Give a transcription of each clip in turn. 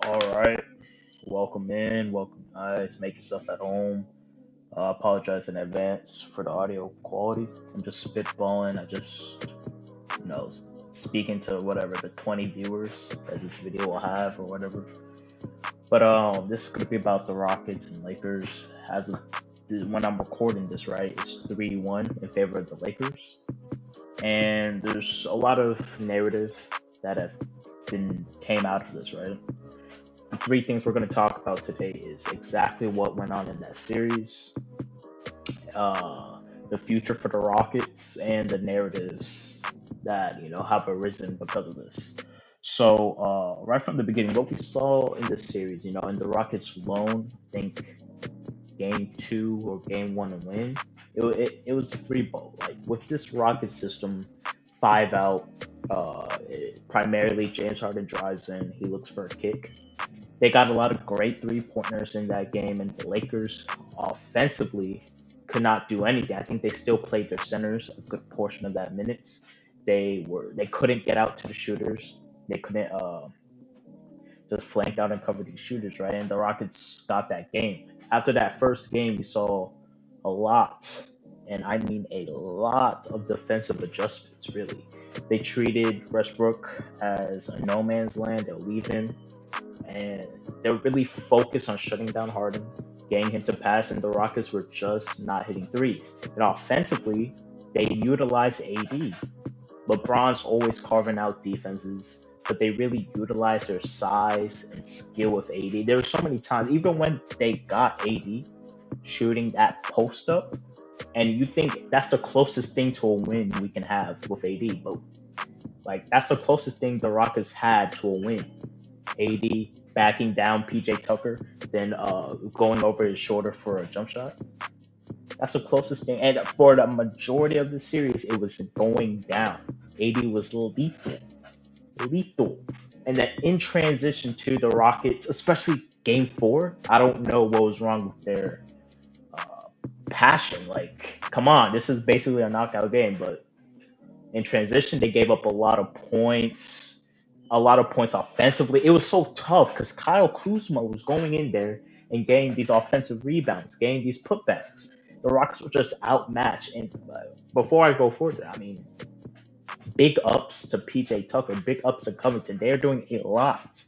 All right. Welcome in. Welcome, guys. Make yourself at home. Apologize in advance for the audio quality. I'm just spitballing. You know, speaking to whatever the 20 viewers that this video will have or whatever. But this is gonna be about the Rockets and Lakers. When I'm recording this, right, it's 3-1 in favor of the Lakers, and there's a lot of narratives that have been came out of this, right? The three things we're going to talk about today is exactly what went on in that series, uh, the future for the Rockets, and the narratives that have arisen because of this. So right from the beginning, what we saw in this series, in the Rockets' lone, I think game two or game one and win, it was three ball. Like with this Rocket system, five out. Primarily, James Harden drives in. He looks for a kick. They got a lot of great three pointers in that game, and the Lakers offensively could not do anything. I think they still played their centers a good portion of that minutes. They couldn't get out to the shooters. They couldn't just flank out and cover these shooters, right? And the Rockets got that game. After that first game, we saw a lot, and I mean a lot of defensive adjustments. Really, they treated Westbrook as a no man's land. They'll leave him, and they were really focused on shutting down Harden, getting him to pass, and the Rockets were just not hitting threes. And offensively, they utilized AD. LeBron's always carving out defenses, but they really utilized their size and skill with AD. There were so many times, even when they got AD shooting that post up, and you think that's the closest thing to a win we can have with AD, but like that's the closest thing the Rockets had to a win. AD backing down PJ Tucker, then going over his shoulder for a jump shot. That's the closest thing. And for the majority of the series, it was going down. AD was lethal, lethal. And then in transition to the Rockets, especially Game Four, I don't know what was wrong with their uh, passion. Like, come on, this is basically a knockout game, but in transition, they gave up a lot of points offensively. It was so tough because Kyle Kuzma was going in there and getting these offensive rebounds, getting these putbacks. The Rockets were just outmatched. And before I go further, I mean, big ups to PJ Tucker, big ups to Covington. They're doing a lot.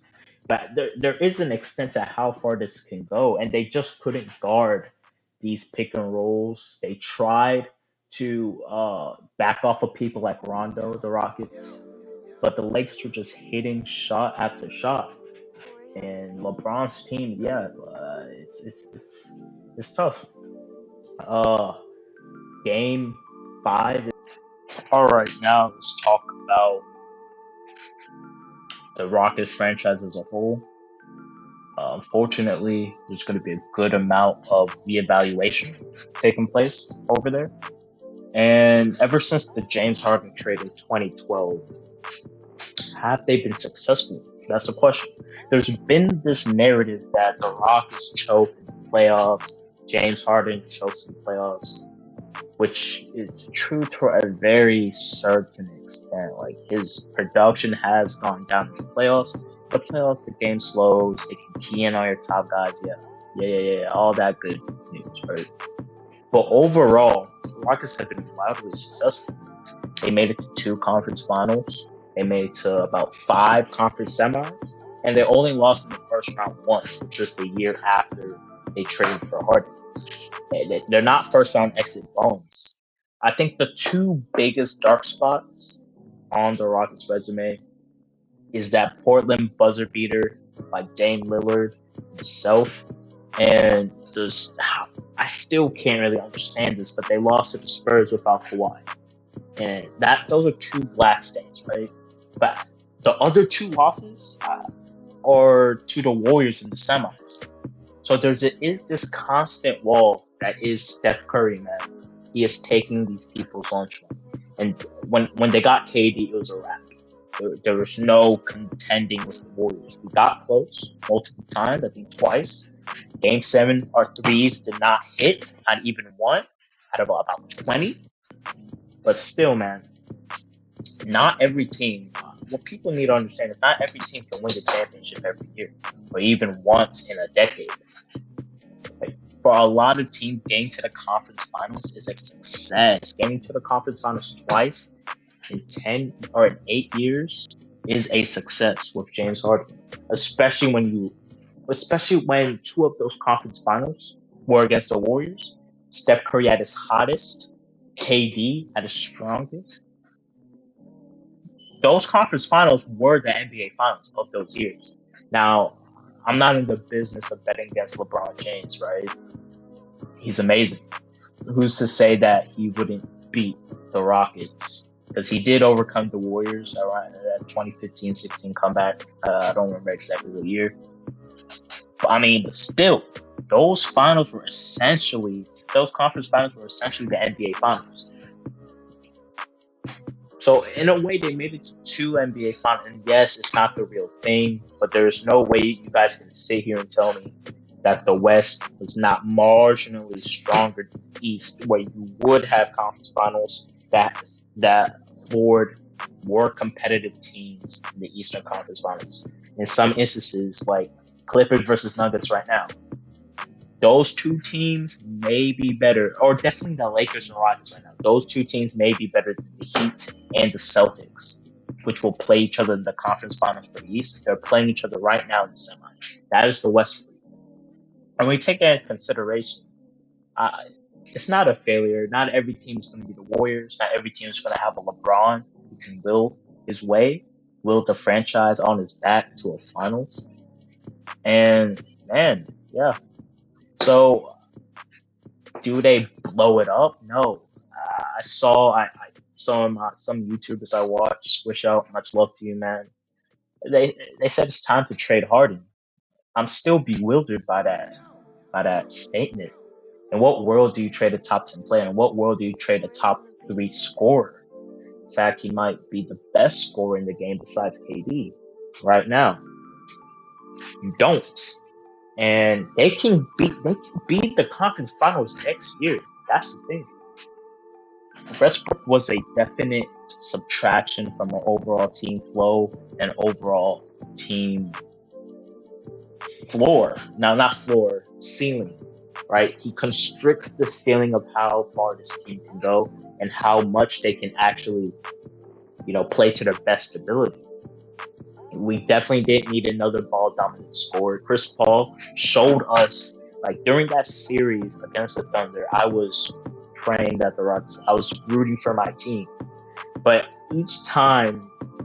But there is an extent to how far this can go, and they just couldn't guard these pick and rolls. They tried to back off of people like Rondo, the Rockets, but the Lakers were just hitting shot after shot. And LeBron's team, yeah, it's tough. Uh, game five. All right, now let's talk about the Rockets franchise as a whole. Unfortunately, there's going to be a good amount of reevaluation taking place over there. And ever since the James Harden trade in 2012, have they been successful? That's the question. There's been this narrative that the Rockets choke in the playoffs, James Harden chokes in the playoffs, which is true to a very certain extent. Like his production has gone down in the playoffs. The playoffs, the game slows. They can key in on your top guys. Yeah. All that good news, right? But overall, the Rockets have been wildly successful. They made it to two conference finals. They made it to about five conference semis, and they only lost in the first round once, which was the year after they traded for Harden. They're not first round exit bones. I think the two biggest dark spots on the Rockets' resume is that Portland buzzer beater by Dame Lillard himself, and just I still can't really understand this, but they lost to the Spurs without Kawhi, and those are two black stains, right? But the other two losses are to the Warriors in the semis. So is this constant wall that is Steph Curry, man. He is taking these people's lunch money. And when they got KD, it was a wrap. There was no contending with the Warriors. We got close multiple times, I think twice. Game 7, our threes did not hit, not even one, out of about 20. But still, man, Not every team. What people need to understand is not every team can win the championship every year, or even once in a decade. Like, for a lot of teams, getting to the conference finals is a success. Getting to the conference finals twice in 10 or in 8 years is a success with James Harden, especially when two of those conference finals were against the Warriors. Steph Curry at his hottest, KD at his strongest. Those conference finals were the NBA finals of those years. Now, I'm not in the business of betting against LeBron James, right? He's amazing. Who's to say that he wouldn't beat the Rockets? Because he did overcome the Warriors around that 2015-16 comeback. I don't remember exactly the year. But I mean, but still, those conference finals were essentially the NBA finals. So in a way, they made it to two NBA finals. And yes, it's not the real thing, but there's no way you guys can sit here and tell me that the West is not marginally stronger than the East, where you would have conference finals that afford more competitive teams in the Eastern Conference Finals. In some instances, like Clippers versus Nuggets right now, those two teams may be better, or definitely the Lakers and Rockets right now. Those two teams may be better than the Heat and the Celtics, which will play each other in the conference finals for the East. They're playing each other right now in the semi. That is the West. And we take that into consideration. It's not a failure. Not every team is going to be the Warriors. Not every team is going to have a LeBron who can will his way, will the franchise on his back to a finals. And man, yeah. So, do they blow it up? No. I saw some YouTubers I watch. Swishout, much love to you, man. They said it's time to trade Harden. I'm still bewildered by that statement. In what world do you trade a top 10 player? In what world do you trade a top 3 scorer? In fact, he might be the best scorer in the game besides KD right now. You don't. And they can beat the conference finals next year. That's the thing. Westbrook was a definite subtraction from an overall team flow and overall team floor. Now, not floor, ceiling, right? He constricts the ceiling of how far this team can go and how much they can actually, play to their best ability. We definitely didn't need another ball dominant scorer. Chris Paul showed us, like, during that series against the Thunder, I was praying that I was rooting for my team. But each time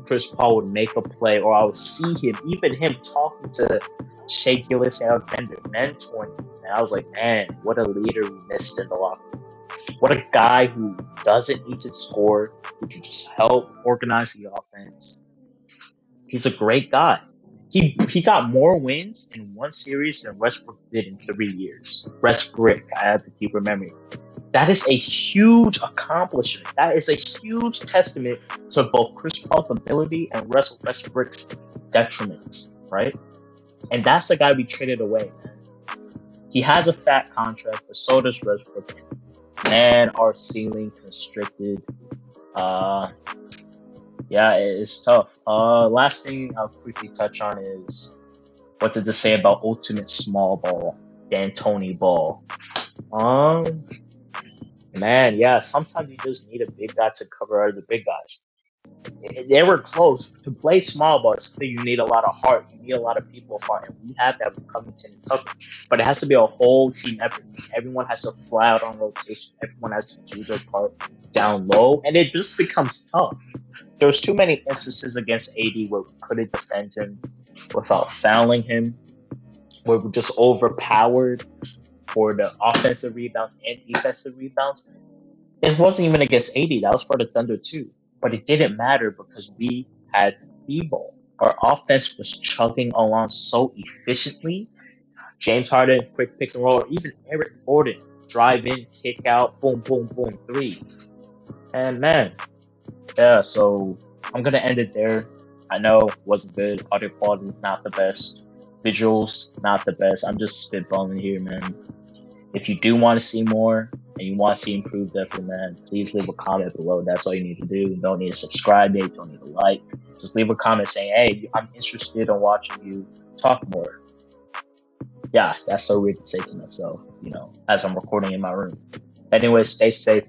Chris Paul would make a play, or I would see even him talking to Shea Gilgeous-Alexander, mentoring him, and I was like, man, what a leader we missed in the locker room. What a guy who doesn't need to score, who can just help organize the offense. He's a great guy. He got more wins in one series than Westbrook did in 3 years. Westbrook, I have to keep remembering. That is a huge accomplishment. That is a huge testament to both Chris Paul's ability and Russell Westbrook's detriment, right? And that's the guy we traded away, man. He has a fat contract, but so does Westbrook. Man, our ceiling constricted. Yeah, it's tough. Last thing I'll quickly touch on is what did this say about ultimate small ball, D'Antoni Ball? Man, yeah, sometimes you just need a big guy to cover other big guys. They were close. To play small ball, you need a lot of heart. You need a lot of people apart. And we have that with Covington and Tucker. But it has to be a whole team effort. Everyone has to fly out on rotation. Everyone has to do their part down low. And it just becomes tough. There's too many instances against AD where we couldn't defend him without fouling him, where we just overpowered for the offensive rebounds and defensive rebounds. It wasn't even against AD. That was for the Thunder too. But it didn't matter because we had the ball. Our offense was chugging along so efficiently. James Harden, quick pick and roll, or even Eric Gordon, drive in, kick out, boom, boom, boom, 3. And man, yeah, so I'm going to end it there. I know it wasn't good. Audio quality not the best. Visuals, not the best. I'm just spitballing here, man. If you do want to see more, and you want to see improved, definitely, man, please leave a comment below. That's all you need to do. You don't need to subscribe, you don't need to like. Just leave a comment saying, hey, I'm interested in watching you talk more. Yeah, that's so weird to say to myself, as I'm recording in my room. Anyway, stay safe.